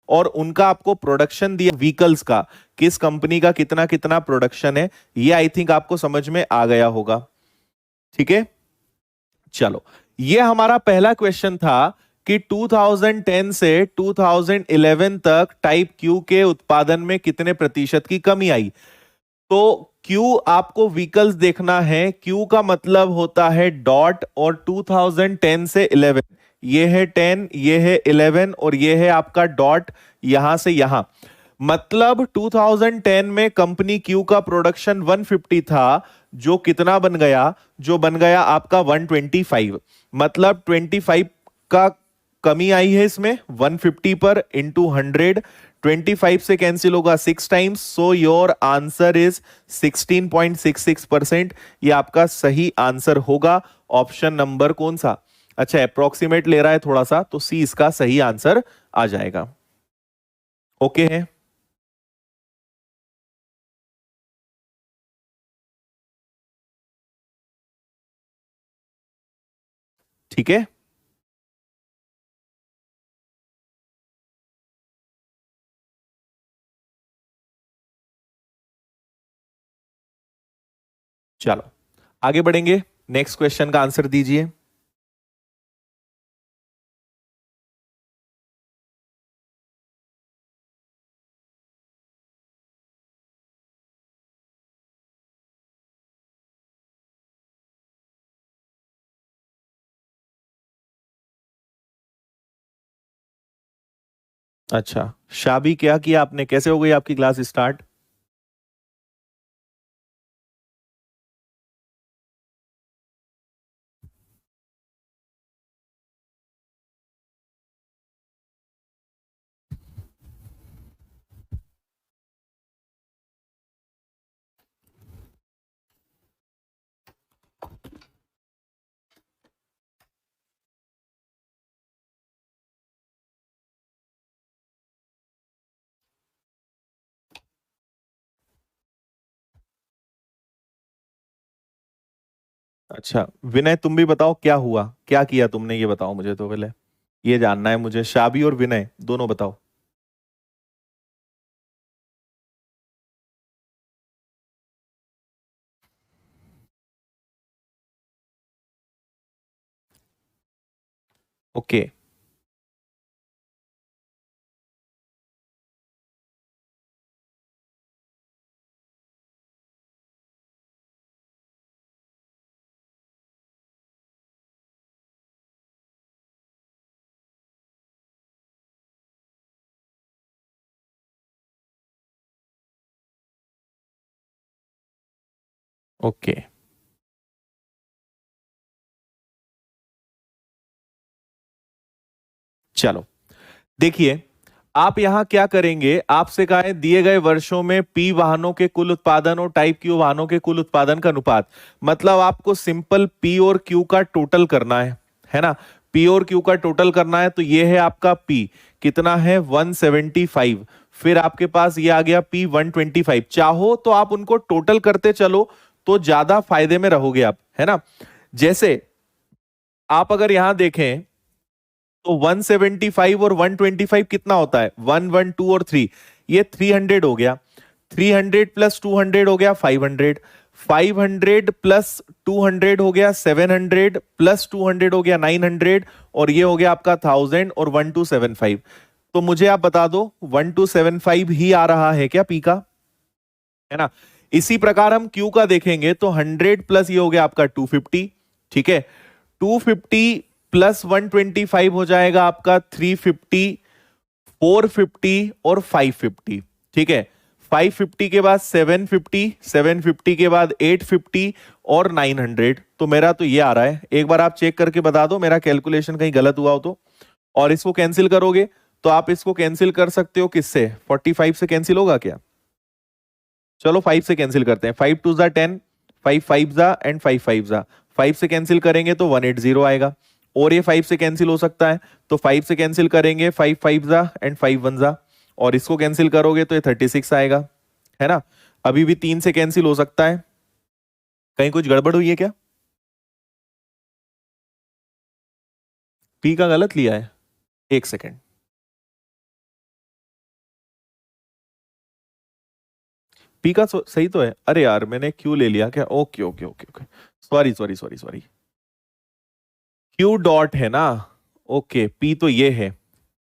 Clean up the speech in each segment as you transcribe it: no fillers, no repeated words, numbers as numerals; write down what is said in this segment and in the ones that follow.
और उनका आपको प्रोडक्शन दिया व्हीकल्स का, किस कंपनी का कितना कितना प्रोडक्शन है, ये आई थिंक आपको समझ में आ गया होगा। ठीक है, चलो ये हमारा पहला क्वेश्चन था कि 2010 से 2011 तक टाइप क्यू के उत्पादन में कितने प्रतिशत की कमी आई। तो क्यू आपको व्हीकल्स देखना है, क्यू का मतलब होता है डॉट, और 2010 से 11, ये है 10, ये है 11 और ये है आपका डॉट यहां से यहां। मतलब 2010 में कंपनी क्यू का प्रोडक्शन 150 था, जो कितना बन गया, जो बन गया आपका 125। मतलब 25 का कमी आई है इसमें 150 पर इंटू 100, 25 से कैंसिल होगा 6 times, so your answer is 16.66%। ये आपका सही आंसर होगा। ऑप्शन नंबर कौन सा, अच्छा अप्रोक्सीमेट ले रहा है थोड़ा सा, तो सी इसका सही आंसर आ जाएगा। ओके है, ठीक है, चलो आगे बढ़ेंगे, नेक्स्ट क्वेश्चन का आंसर दीजिए। अच्छा, शाबी क्या किया आपने, कैसे हो गई आपकी क्लास स्टार्ट। अच्छा विनय, तुम भी बताओ क्या हुआ, क्या किया तुमने, ये बताओ मुझे तो पहले, ये जानना है मुझे, शाबी और विनय दोनों बताओ। ओके, ओके, चलो देखिए, आप यहां क्या करेंगे, आपसे कहा है दिए गए वर्षों में पी वाहनों के कुल उत्पादन और टाइप क्यू वाहनों के कुल उत्पादन का अनुपात। मतलब आपको सिंपल पी और क्यू का टोटल करना है ना। पी और क्यू का टोटल करना है, तो ये है आपका पी, कितना है 175। फिर आपके पास ये आ गया पी 125। चाहो तो आप उनको टोटल करते चलो, तो ज्यादा फायदे में रहोगे आप, है ना। जैसे आप अगर यहां देखें तो 175 और 125 कितना होता है, 112 और 3, ये 300 हो गया। 300 प्लस 200 हो गया 500। 500 प्लस 200 हो गया 700, प्लस 200 हो गया 900, और ये हो गया आपका 1000 और 1275। तो मुझे आप बता दो 1275 ही आ रहा है क्या पी का, है ना। इसी प्रकार हम क्यू का देखेंगे तो 100 प्लस ये हो गया आपका 250, ठीक है। 250 प्लस 125 हो जाएगा आपका 350, 450 और 550, ठीक है। 550 के बाद 750, 750 के बाद 850 और 900। तो मेरा तो ये आ रहा है, एक बार आप चेक करके बता दो मेरा कैलकुलेशन कहीं गलत हुआ हो तो। और इसको कैंसिल करोगे तो आप इसको कैंसिल कर सकते हो किससे, 45 से कैंसिल होगा क्या। चलो 5 से कैंसिल करते हैं, 5 टू जा 10, 5 5 जा एंड 5 5 जा, 5 से कैंसिल करेंगे तो 180 आएगा। और ये 5 से कैंसिल हो सकता है, तो 5 से कैंसिल करेंगे, 5 5 जा एंड 5 1 जा, और इसको कैंसिल करोगे तो ये 36 आएगा, है ना। अभी भी 3 से कैंसिल हो सकता है, कहीं कुछ गड़बड़ हुई है क्या, पी का गलत लिया है, एक सेकेंड। पी का सही तो है। अरे यार मैंने क्यू ले लिया क्या? Okay okay okay okay, sorry sorry sorry sorry, Q dot है ना। ओके पी तो ये है।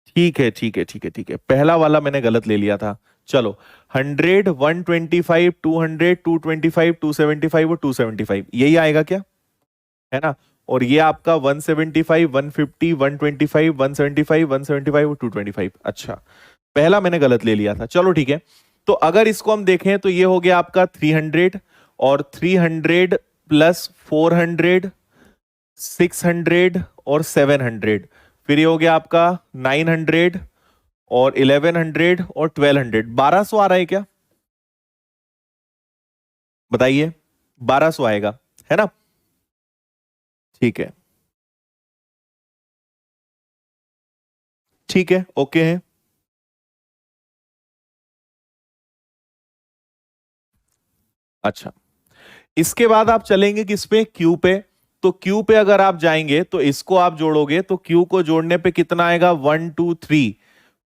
ठीक है ठीक है ठीक है ठीक है, पहला वाला मैंने गलत ले लिया था। चलो 100, 125, 200, 225, 275 और 275, यही आएगा क्या? है ना। और ये आपका 175, 150, 125, 175, 175 और 225। अच्छा, पहला मैंने गलत ले लिया था, चलो ठीक है। तो अगर इसको हम देखें तो ये हो गया आपका 300, और 300 प्लस 400, 600 और 700, फिर ये हो गया आपका 900 और 1100 और 1200। 1200 आ रहा है क्या? बताइए। 1200 आएगा, है ना। ठीक है ठीक है, ओके है। अच्छा, इसके बाद आप चलेंगे किस पे? क्यू पे। तो क्यू पे अगर आप जाएंगे तो इसको आप जोड़ोगे तो क्यू को जोड़ने पे कितना आएगा? 1 2 3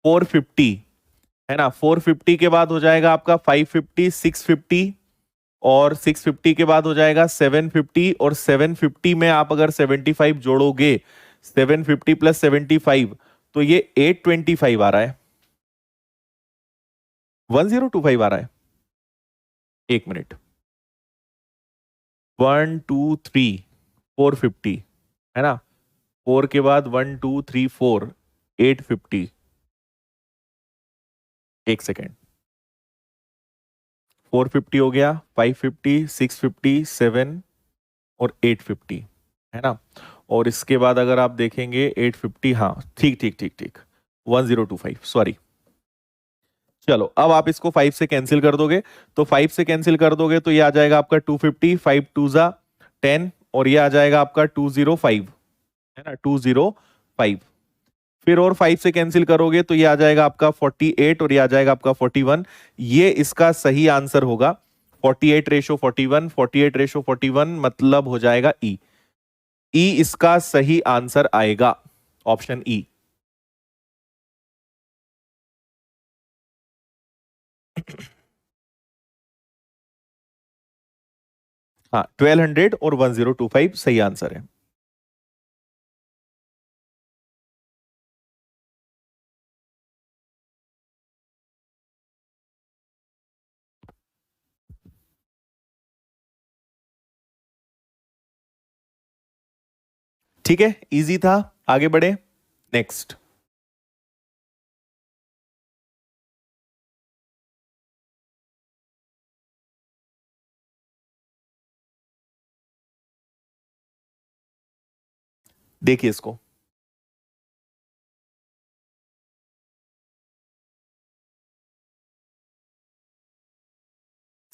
450, है ना। 450 के बाद हो जाएगा आपका 550, 650, और 650 के बाद हो जाएगा 750, और 750 में आप अगर 75 जोड़ोगे, 750 प्लस 75, तो ये 825 आ रहा है। 1025 आ रहा है। एक मिनट, 1 2 3 450, है ना। 4 के बाद 1 2 3 4, 850। एक सेकेंड, 450 हो गया, 550, 650, 7 और 850, है ना। और इसके बाद अगर आप देखेंगे 850, हाँ ठीक ठीक ठीक ठीक, 1025, सॉरी। चलो अब आप इसको 5 से कैंसिल कर दोगे, तो 5 से कैंसिल कर दोगे तो ये आ जाएगा आपका 250, 5 2 जा 10, और ये आ जाएगा आपका 205, है ना, 205। फिर और 5 से कैंसिल करोगे तो ये आ जाएगा आपका 48, और ये आ जाएगा आपका 41। ये इसका सही आंसर होगा। 48/41, 48/41 मतलब हो जाएगा ई। ई इसका सही आंसर आएगा, ऑप्शन ई। हाँ, 1200 और 1025 सही आंसर है। ठीक है, इजी था। आगे बढ़े, नेक्स्ट। देखिए इसको,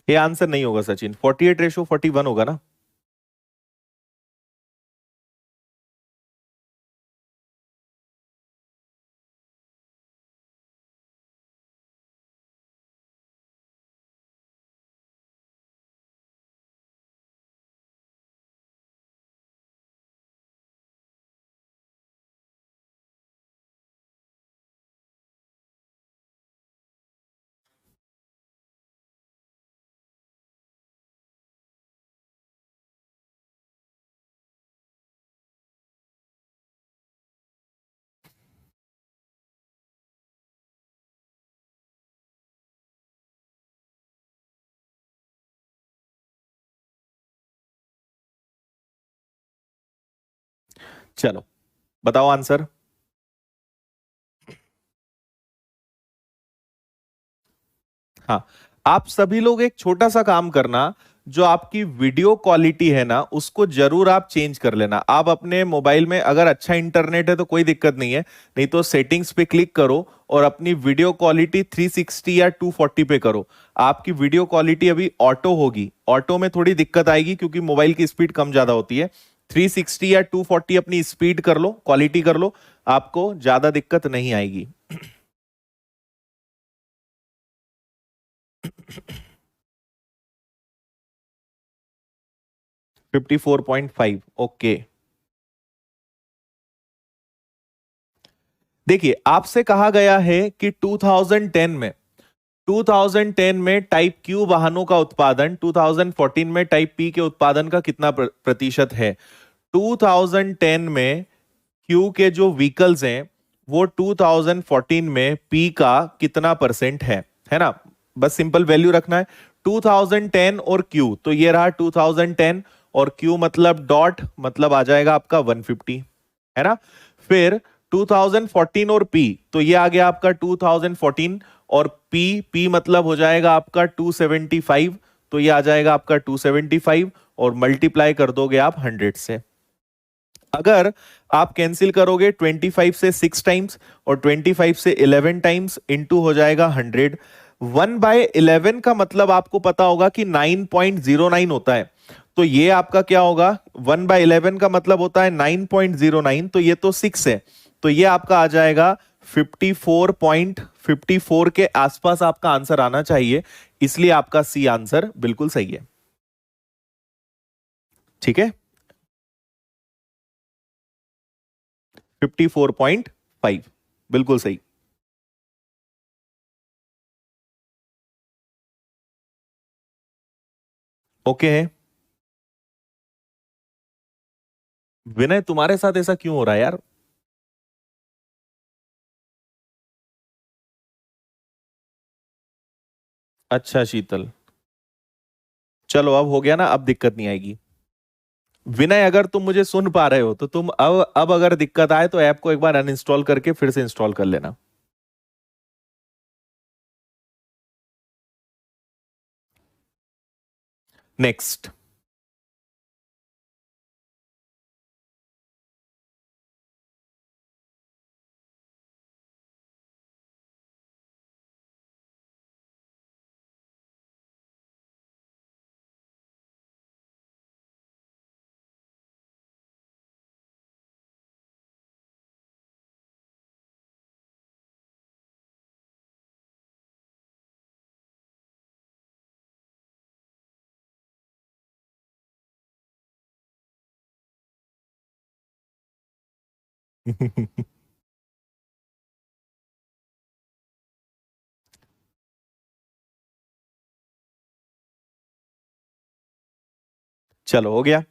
ये आंसर नहीं होगा सचिन, 48/41 होगा ना। चलो बताओ आंसर। हाँ, आप सभी लोग एक छोटा सा काम करना, जो आपकी वीडियो क्वालिटी है ना उसको जरूर आप चेंज कर लेना। आप अपने मोबाइल में अगर अच्छा इंटरनेट है तो कोई दिक्कत नहीं है, नहीं तो सेटिंग्स पे क्लिक करो और अपनी वीडियो क्वालिटी 360 या 240 पे करो। आपकी वीडियो क्वालिटी अभी ऑटो होगी, ऑटो में थोड़ी दिक्कत आएगी क्योंकि मोबाइल की स्पीड कम ज्यादा होती है। 360 या 240 अपनी स्पीड कर लो, क्वालिटी कर लो, आपको ज्यादा दिक्कत नहीं आएगी। 54.5, ओके। देखिए आपसे कहा गया है कि 2010 में 2010 में टाइप क्यू वाहनों का उत्पादन 2014 में टाइप पी के उत्पादन का कितना प्रतिशत है? 2010 में क्यू के जो व्हीकल्स हैं वो 2014 में पी का कितना परसेंट है ना? बस सिंपल वैल्यू रखना है 2010 और क्यू, तो ये रहा 2010 और क्यू मतलब डॉट मतलब आ जाएगा आपका 150, है ना? फिर 2014 और पी, तो ये आ गया आपका 2014 और पी मतलब हो जाएगा आपका 275, तो ये आ जाएगा आपका 275 और मल्टीप्लाई कर दोगे आप 100 से। अगर आप कैंसिल करोगे 25 से 6 टाइम्स और 25 से 11 टाइम्स इनटू हो जाएगा 100। 1/11 का मतलब आपको पता होगा कि 9.09 होता है, तो ये आपका क्या होगा? 1/11 का मतलब होता है 9.09, तो ये तो 6 है, तो ये आपका आ जाएगा 54.54 के आसपास आपका आंसर आना चाहिए, इसलिए आपका सी आंसर बिल्कुल सही है। ठीक है, 54.5 बिल्कुल सही। ओके है। विनय तुम्हारे साथ ऐसा क्यों हो रहा है यार? अच्छा शीतल, चलो अब हो गया ना, अब दिक्कत नहीं आएगी। विनय अगर तुम मुझे सुन पा रहे हो तो तुम अब अगर दिक्कत आए तो ऐप को एक बार अनइंस्टॉल करके फिर से इंस्टॉल कर लेना। नेक्स्ट। चलो हो गया।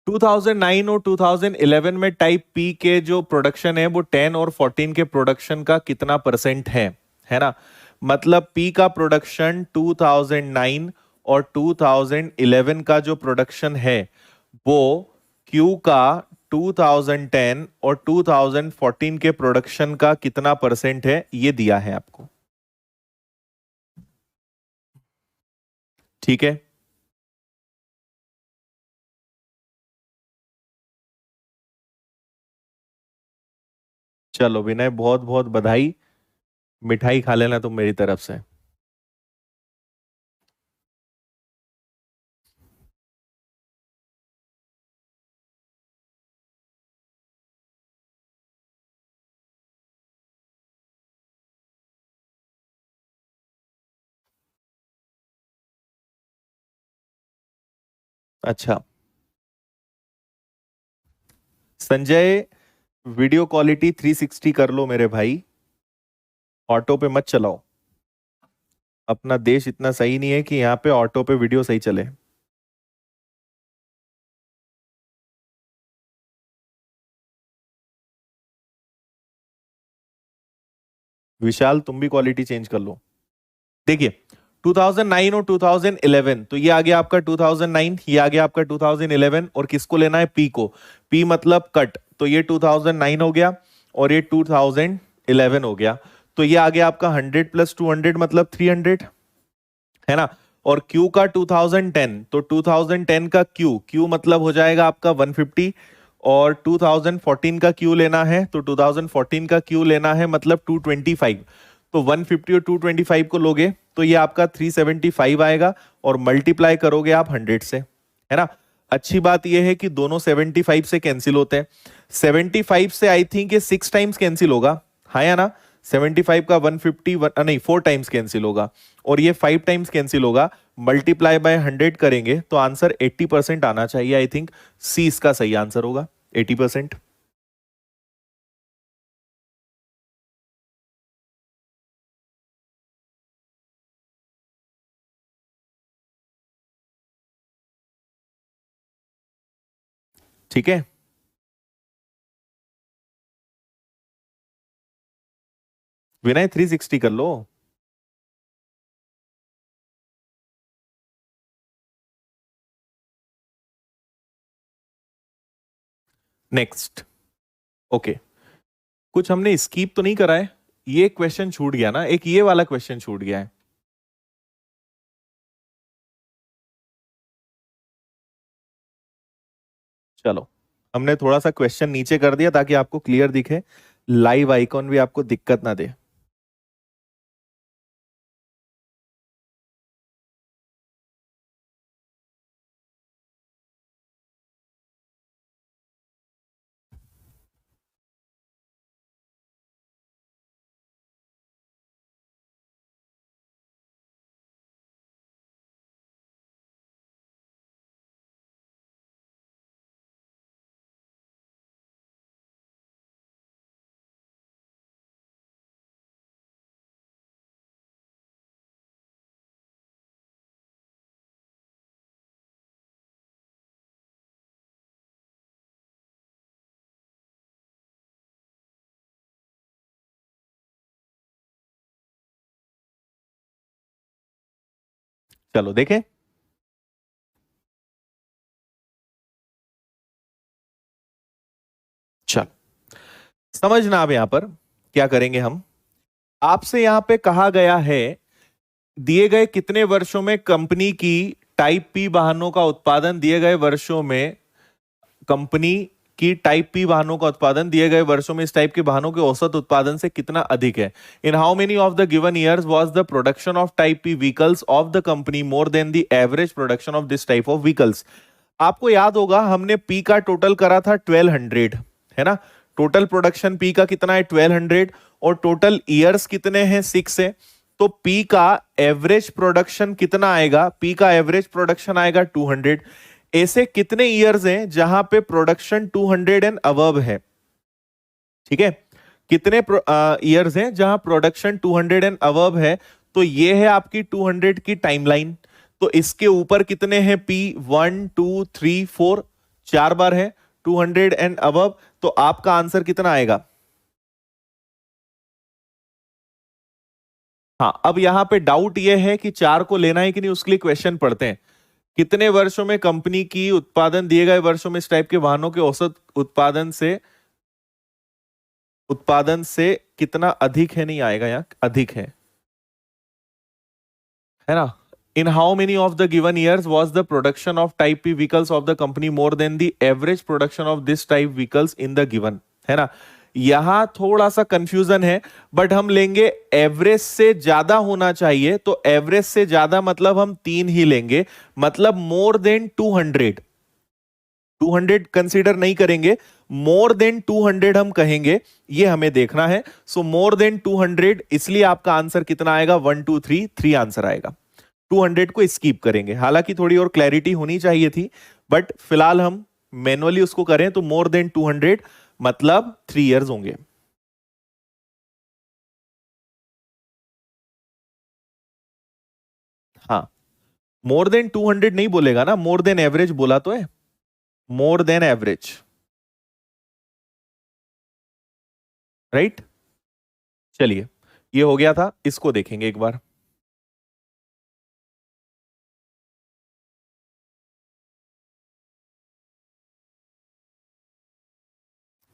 2009 और 2011 में टाइप पी के जो प्रोडक्शन है वो 10 और 14 के प्रोडक्शन का कितना परसेंट है ना? मतलब पी का प्रोडक्शन 2009 और 2011 का जो प्रोडक्शन है वो क्यू का 2010 और 2014 के प्रोडक्शन का कितना परसेंट है, ये दिया है आपको। ठीक है, चलो विनय बहुत बहुत बधाई, मिठाई खा लेना तुम मेरी तरफ से। अच्छा संजय, वीडियो क्वालिटी 360 कर लो मेरे भाई, ऑटो पे मत चलाओ। अपना देश इतना सही नहीं है कि यहाँ पे ऑटो पे वीडियो सही चले। विशाल तुम भी क्वालिटी चेंज कर लो। देखिए 2009 और 2011, तो ये आ गया आपका 2009, ये आ गया आपका 2011 और किसको लेना है? पी को। पी मतलब कट, तो ये 2009 हो गया और ये 2011 हो गया, तो ये आ गया आपका 100 + 200 मतलब 300, है ना? और Q का 2010, तो 2010 का Q मतलब हो जाएगा आपका 150 और 2014 का Q लेना है, तो 2014 का Q लेना है मतलब 225, तो 150 और 225 को लोगे तो ये आपका 375 आएगा और मल्टीप्लाई करोगे आप 100 से, है ना? अच्छी बात यह है कि दोनों 75 से कैंसिल होते हैं। 75 से आई थिंक ये 6 टाइम्स कैंसिल होगा, हाँ या ना? 75 का 150 नहीं 4 टाइम्स कैंसिल होगा और ये 5 टाइम्स कैंसिल होगा, मल्टीप्लाई बाय 100 करेंगे तो आंसर 80% आना चाहिए। आई थिंक सी इसका सही आंसर होगा, 80%। ठीक है। विनय 360 कर लो। नेक्स्ट। ओके, कुछ हमने स्कीप तो नहीं करा है। ये क्वेश्चन छूट गया ना, एक ये वाला क्वेश्चन छूट गया है। चलो, हमने थोड़ा सा क्वेश्चन नीचे कर दिया ताकि आपको क्लियर दिखे, लाइव आइकॉन भी आपको दिक्कत ना दे। चलो देखें। चलो, समझना अब यहां पर क्या करेंगे हम। आपसे यहां पे कहा गया है, दिए गए कितने वर्षों में कंपनी की टाइप पी वाहनों का उत्पादन, दिए गए वर्षों में कंपनी की टाइप पी वाहनों का उत्पादन दिए गए वर्षों में इस टाइप के वाहनों के औसत उत्पादन से कितना अधिक है। In how many of the given years was the production of type P vehicles of the company more than the average production of this type of vehicles. आपको याद होगा हमने पी का टोटल करा था 1200, है ना। टोटल प्रोडक्शन पी का कितना है 1200, और टोटल ईयर्स कितने हैं 6 है। तो पी का एवरेज प्रोडक्शन कितना आएगा, पी का एवरेज प्रोडक्शन आएगा 200। ऐसे कितने ईयर्स हैं जहां पे प्रोडक्शन 200 एंड अबव है, ठीक है। कितने ईयर्स हैं जहां प्रोडक्शन 200 एंड अबव है। तो ये है आपकी 200 की टाइमलाइन। तो इसके ऊपर कितने हैं पी, 1 2 3 4, 4 बार है 200 एंड अबव। तो आपका आंसर कितना आएगा। हाँ, अब यहां पे डाउट यह है कि 4 को लेना है कि नहीं, उसके लिए क्वेश्चन पढ़ते हैं। कितने वर्षों में कंपनी की उत्पादन दिए गए वर्षों में इस टाइप के वाहनों के औसत उत्पादन से कितना अधिक है, नहीं आएगा यहाँ, अधिक है ना। In how many of the given years was the production of type P vehicles of the company more than the average production of this type vehicles in the given, है ना। यहां थोड़ा सा कंफ्यूजन है, बट हम लेंगे average से ज्यादा होना चाहिए। तो एवरेज से ज्यादा मतलब हम 3 ही लेंगे, मतलब मोर देन 200। 200 कंसीडर नहीं करेंगे, मोर देन 200 हम कहेंगे, ये हमें देखना है। सो मोर देन 200, इसलिए आपका आंसर कितना आएगा, 1 2 3, 3 आंसर आएगा। 200 को स्कीप करेंगे, हालांकि थोड़ी और क्लैरिटी होनी चाहिए थी, बट फिलहाल हम मैनुअली उसको करें तो मोर देन 200 मतलब 3 इयर्स होंगे। हाँ, मोर देन 200 नहीं बोलेगा ना, मोर देन एवरेज बोला तो है, मोर देन एवरेज, राइट। चलिए, ये हो गया था, इसको देखेंगे एक बार।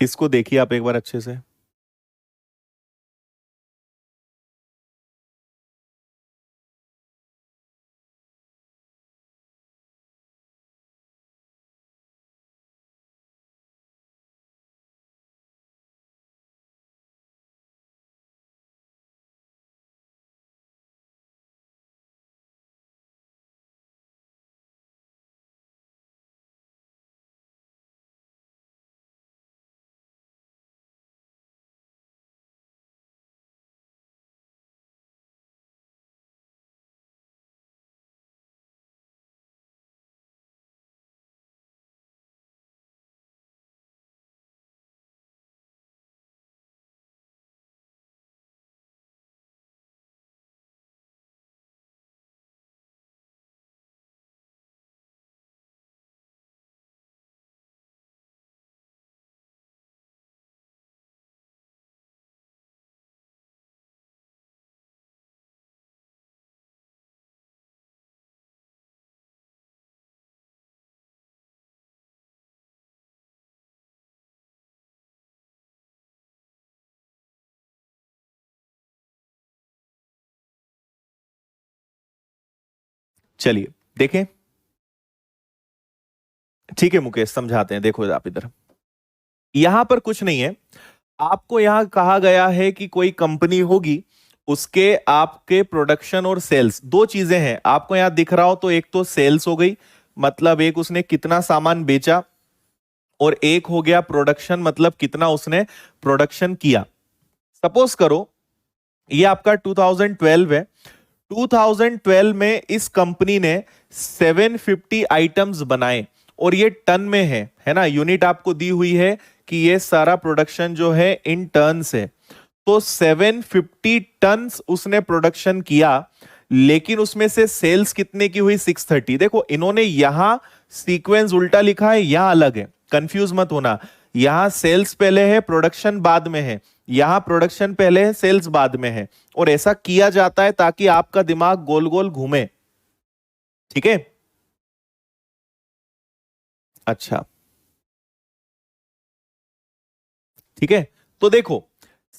इसको देखिए आप एक बार अच्छे से। चलिए देखें। ठीक है मुकेश, समझाते हैं। देखो आप इधर, यहां पर कुछ नहीं है। आपको यहां कहा गया है कि कोई कंपनी होगी, उसके आपके प्रोडक्शन और सेल्स, दो चीजें हैं आपको यहां दिख रहा हो तो एक तो सेल्स हो गई, मतलब एक उसने कितना सामान बेचा, और एक हो गया प्रोडक्शन, मतलब कितना उसने प्रोडक्शन किया। सपोज करो ये आपका 2012 है। 2012 में इस कंपनी ने 750 आइटम्स बनाए, और ये टन में है ना, यूनिट आपको दी हुई है कि ये सारा प्रोडक्शन जो है इन टन से। तो 750 टन्स उसने प्रोडक्शन किया, लेकिन उसमें से सेल्स कितने की हुई? 630। देखो इन्होंने यहां सीक्वेंस उल्टा लिखा है, यहां अलग है, कंफ्यूज मत होना। यहां सेल्स पहले है, प्रोडक्शन बाद में है, यहां प्रोडक्शन पहले है, सेल्स बाद में है। और ऐसा किया जाता है ताकि आपका दिमाग गोल गोल घूमे। ठीक है, अच्छा ठीक है। तो देखो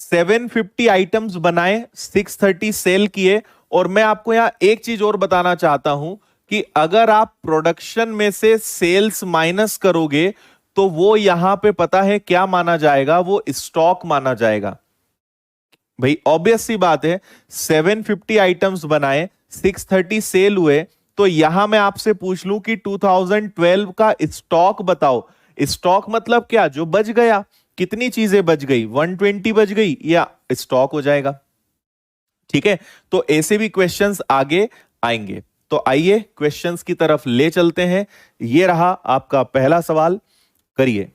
750 आइटम्स बनाए, 630 सेल किए। और मैं आपको यहां एक चीज और बताना चाहता हूं कि अगर आप प्रोडक्शन में से सेल्स माइनस करोगे तो वो यहां पे पता है क्या माना जाएगा? वो स्टॉक माना जाएगा। भाई ऑब्वियस सी बात है, 750 आइटम्स बनाए, 630 सेल हुए, तो यहां मैं आपसे पूछ लूं कि 2012 का स्टॉक बताओ। स्टॉक मतलब क्या? जो बच गया। कितनी चीजें बच गई? 120 बच गई, या स्टॉक हो जाएगा। ठीक है, तो ऐसे भी क्वेश्चंस आगे आएंगे। तो आइए क्वेश्चंस की तरफ ले चलते हैं। ये रहा आपका पहला सवाल, करिए।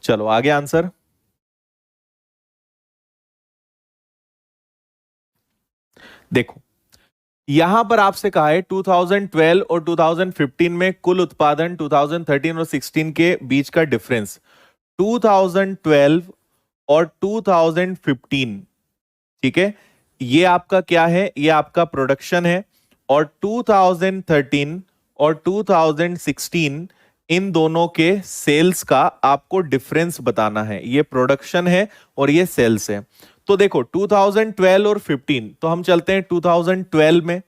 चलो आगे आंसर। देखो यहां पर आपसे कहा है 2012 और 2015 में कुल उत्पादन, 2013 और 16 के बीच का डिफरेंस। 2012 और 2015, ठीक है, ये आपका क्या है? ये आपका प्रोडक्शन है। और 2013 और 2016, इन दोनों के सेल्स का आपको डिफरेंस बताना है। ये प्रोडक्शन है और ये सेल्स है। तो देखो 2012 और 15, तो हम चलते हैं 2012 में।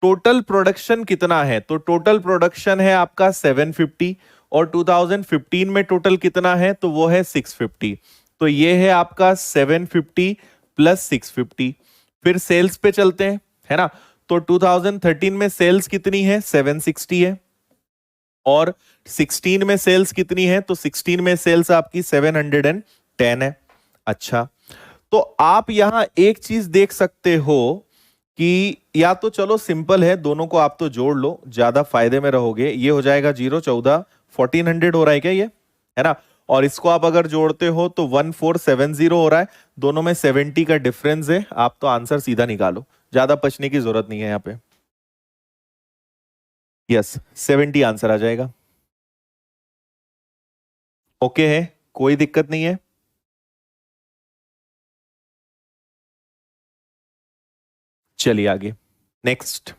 टोटल प्रोडक्शन कितना है? तो टोटल प्रोडक्शन है आपका 750, और 2015 में टोटल कितना है? तो वो है 650। तो ये है आपका 750 प्लस 650। फिर सेल्स पे चलते हैं, है ना। तो 2013 में सेल्स कितनी है? 760 है। और 16 में सेल्स कितनी है? तो 16 में सेल्स आपकी 710 है। अच्छा, तो आप यहां एक चीज देख सकते हो कि या तो चलो सिंपल है, दोनों को आप तो जोड़ लो, ज्यादा फायदे में रहोगे। ये हो जाएगा 0, 14, 1400 हो रहा है क्या ये? है ना। और इसको आप अगर जोड़ते हो तो 1470 हो रहा है। दोनों में 70 का डिफरेंस है। आप तो आंसर सीधा निकालो, ज्यादा पचने की जरूरत नहीं है यहाँ पे। यस, 70 आंसर आ जाएगा। ओके है, कोई दिक्कत नहीं है। चलिए आगे, नेक्स्ट।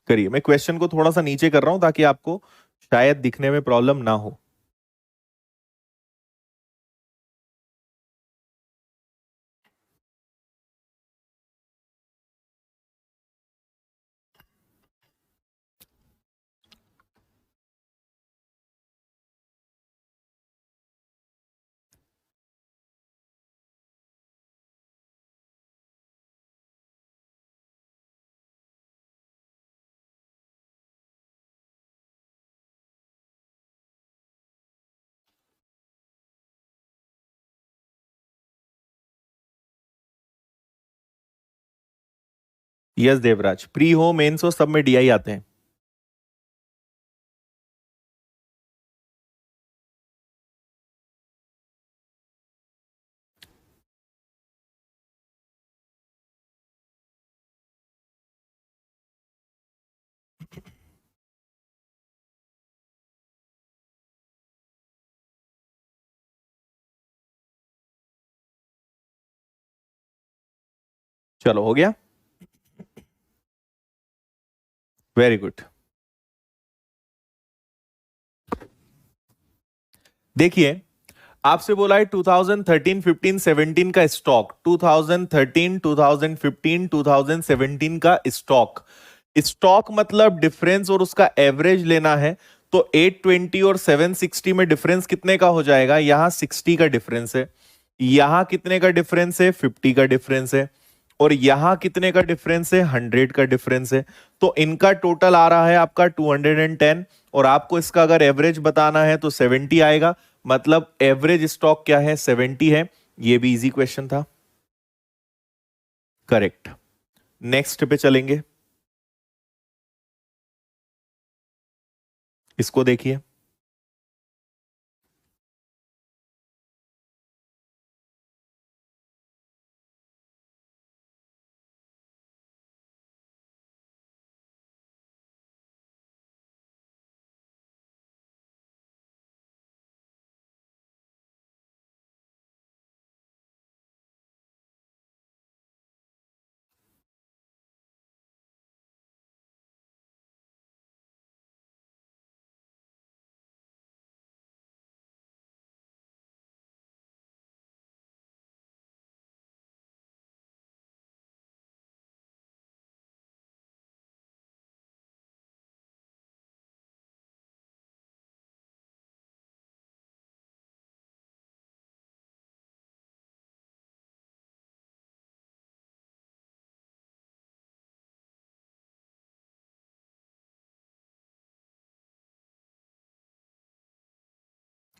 करिए, मैं क्वेश्चन को थोड़ा सा नीचे कर रहा हूं ताकि आपको शायद दिखने में प्रॉब्लम ना हो। यस देवराज, प्री हो मेंस हो सब में डीआई आते हैं। चलो हो गया, वेरी गुड। देखिए, आपसे बोला है 2013, 15, 17 का स्टॉक, 2013, 2015, 2017 का स्टॉक। स्टॉक मतलब डिफरेंस और उसका एवरेज लेना है। तो 820 और 760 में डिफरेंस कितने का हो जाएगा? यहां 60 का डिफरेंस है, यहां कितने का डिफरेंस है? 50 का डिफरेंस है, और यहां कितने का डिफरेंस है? 100 का डिफरेंस है। तो इनका टोटल आ रहा है आपका 210, और आपको इसका अगर एवरेज बताना है तो 70 आएगा। मतलब एवरेज स्टॉक क्या है? 70 है। ये भी इजी क्वेश्चन था, करेक्ट। नेक्स्ट पे चलेंगे, इसको देखिए।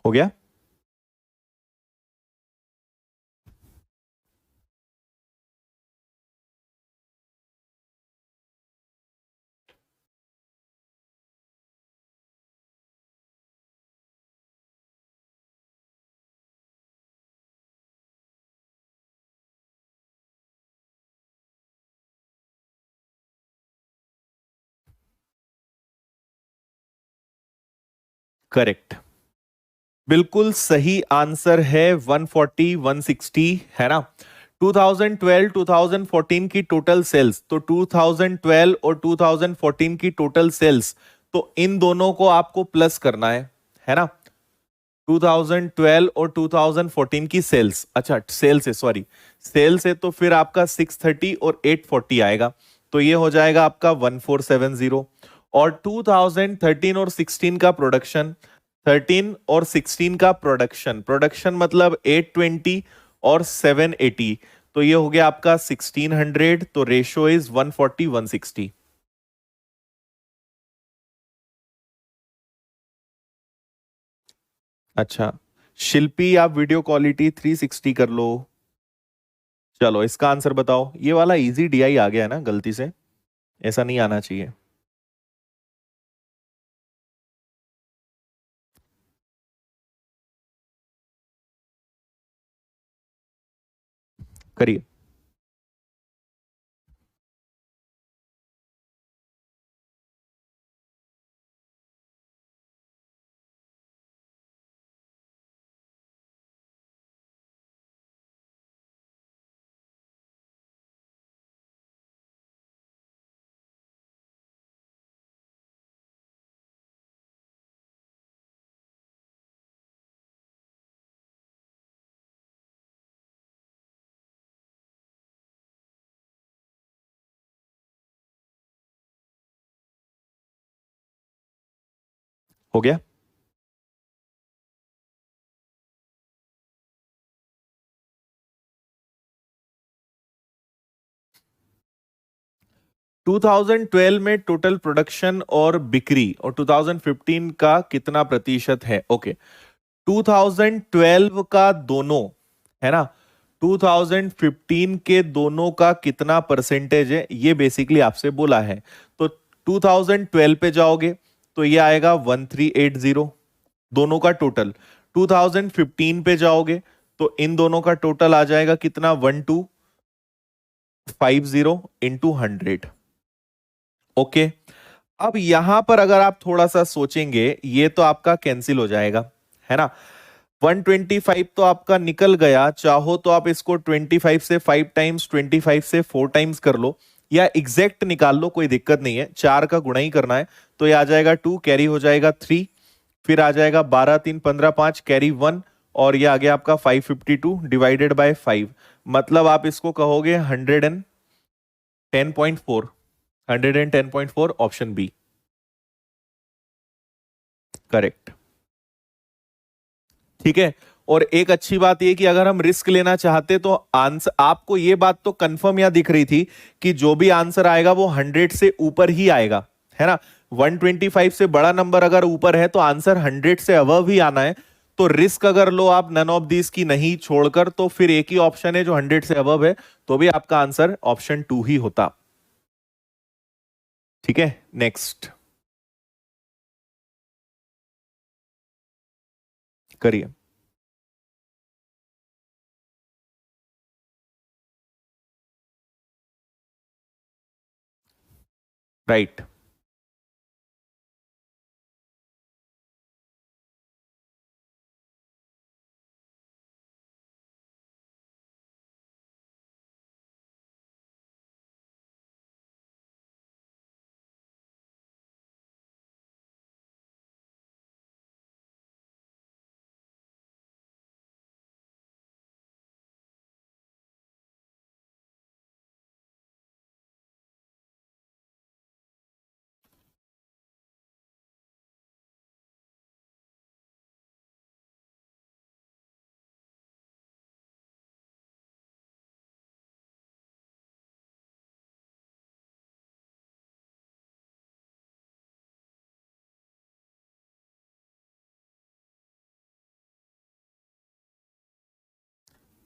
हो गया, करेक्ट। बिल्कुल सही आंसर है 140, 160, है ना। 2012, 2014 की टोटल सेल्स, तो 2012 और 2014 की टोटल सेल्स, तो इन दोनों को आपको प्लस करना है ना। 2012 और 2014 की सेल्स, अच्छा सेल्स है, सॉरी सेल्स है, तो फिर आपका 630 और 840 आएगा। तो ये हो जाएगा आपका 1470। और 2013 और 16 का प्रोडक्शन, 13 और 16 का प्रोडक्शन, प्रोडक्शन मतलब 820 और 780, तो ये हो गया आपका 1600। तो रेशो इज 140, 160। अच्छा, शिल्पी आप वीडियो क्वालिटी 360 कर लो। चलो इसका आंसर बताओ। ये वाला इजी डीआई आ गया है ना गलती से, ऐसा नहीं आना चाहिए। करिए। हो गया। 2012 में टोटल प्रोडक्शन और बिक्री और 2015 का कितना प्रतिशत है? ओके, 2012 का दोनों, है ना, 2015 के दोनों का कितना परसेंटेज है, ये बेसिकली आपसे बोला है। तो 2012 पे जाओगे तो ये आएगा 1380, दोनों का टोटल। 2015 पे जाओगे तो इन दोनों का टोटल आ जाएगा कितना, 1250 इंटू 100। ओके, अब यहां पर अगर आप थोड़ा सा सोचेंगे, ये तो आपका कैंसिल हो जाएगा, है ना। 125 तो आपका निकल गया, चाहो तो आप इसको 25 से 5 टाइम्स, 25 से 4 टाइम्स कर लो, या एग्जैक्ट निकाल लो, कोई दिक्कत नहीं है, 4 का गुणा ही करना है। तो ये आ जाएगा 2, कैरी हो जाएगा 3, फिर आ जाएगा 12 3 15 5, कैरी 1, और ये आ गया आपका 552 डिवाइडेड बाय 5। मतलब आप इसको कहोगे 110.4, 110.4, ऑप्शन बी करेक्ट। ठीक है। और एक अच्छी बात यह कि अगर हम रिस्क लेना चाहते तो आंसर, आपको यह बात तो कंफर्म या दिख रही थी कि जो भी आंसर आएगा वो 100 से ऊपर ही आएगा, है ना। 125 से बड़ा नंबर अगर ऊपर है तो आंसर 100 से अबव ही आना है। तो रिस्क अगर लो आप नन ऑफ दीज की नहीं छोड़कर, तो फिर एक ही ऑप्शन है जो 100 से अबव है, तो भी आपका आंसर ऑप्शन 2 ही होता। ठीक है, नेक्स्ट करिए। राइट।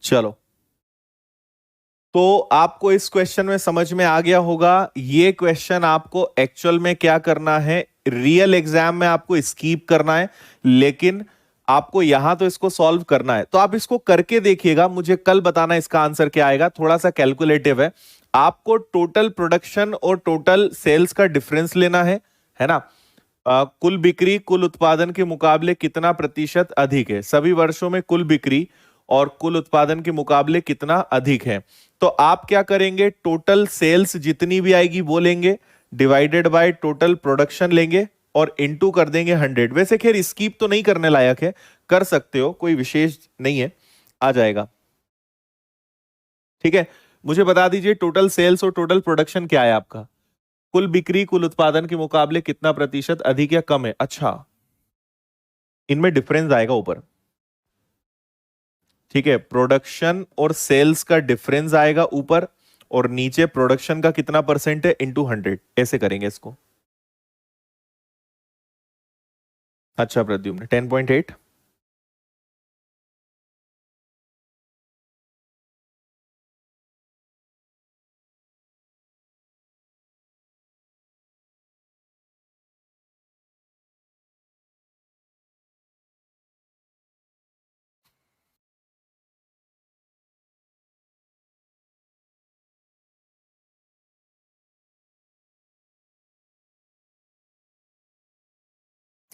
चलो, तो आपको इस क्वेश्चन में समझ में आ गया होगा। ये क्वेश्चन आपको एक्चुअल में क्या करना है, रियल एग्जाम में आपको स्कीप करना है, लेकिन आपको यहां तो इसको सॉल्व करना है। तो आप इसको करके देखिएगा, मुझे कल बताना इसका आंसर क्या आएगा। थोड़ा सा कैलकुलेटिव है। आपको टोटल प्रोडक्शन और टोटल सेल्स का डिफरेंस लेना है ना। कुल बिक्री कुल उत्पादन के मुकाबले कितना प्रतिशत अधिक है, सभी वर्षों में कुल बिक्री और कुल उत्पादन के मुकाबले कितना अधिक है। तो आप क्या करेंगे, टोटल सेल्स जितनी भी आएगी वो लेंगे, डिवाइडेड बाय टोटल प्रोडक्शन लेंगे, और इनटू कर देंगे 100। वैसे खैर स्कीप तो नहीं करने लायक है, कर सकते हो, कोई विशेष नहीं है, आ जाएगा। ठीक है, मुझे बता दीजिए टोटल सेल्स और टोटल प्रोडक्शन क्या है आपका। कुल बिक्री कुल उत्पादन के मुकाबले कितना प्रतिशत अधिक या कम है। अच्छा, इनमें डिफरेंस आएगा ऊपर। ठीक है, प्रोडक्शन और सेल्स का डिफरेंस आएगा ऊपर, और नीचे प्रोडक्शन का कितना परसेंट है इंटू 100, ऐसे करेंगे इसको। अच्छा प्रद्युम्न, 10.8।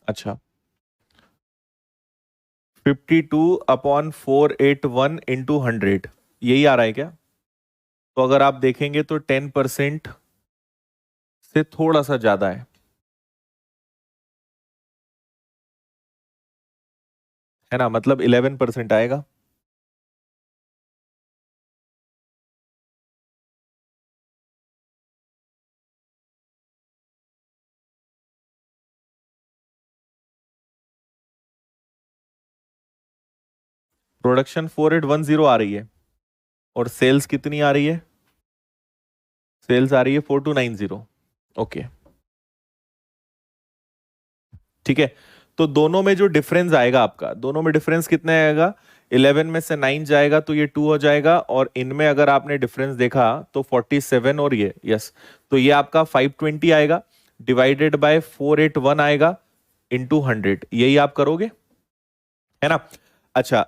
अच्छा, 52/481 इंटू 100, यही आ रहा है क्या? तो अगर आप देखेंगे तो 10% से थोड़ा सा ज्यादा है ना, मतलब 11% आएगा। प्रोडक्शन 4810 आ रही है और सेल्स कितनी आ रही है? सेल्स आ रही है 4290। ओके, ठीक है। तो दोनों में जो डिफरेंस आएगा आपका, दोनों में डिफरेंस कितना आएगा? 11 में से 9 जाएगा तो ये 2 हो जाएगा, और इनमें अगर आपने डिफरेंस देखा तो 47 और ये यस, तो ये आपका 520 आएगा, डिवाइडेड बाय 481 आएगा, इंटू 100, यही आप करोगे, है ना? अच्छा,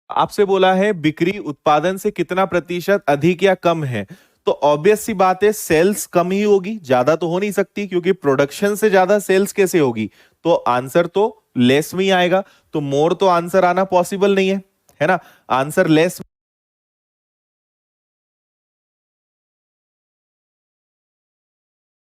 आपसे बोला है बिक्री उत्पादन से कितना प्रतिशत अधिक या कम है, तो ऑब्वियस सी बात है सेल्स कम ही होगी, ज्यादा तो हो नहीं सकती, क्योंकि प्रोडक्शन से ज्यादा सेल्स कैसे होगी? तो आंसर तो लेस में ही आएगा, तो मोर तो आंसर आना पॉसिबल नहीं है ना? Answer less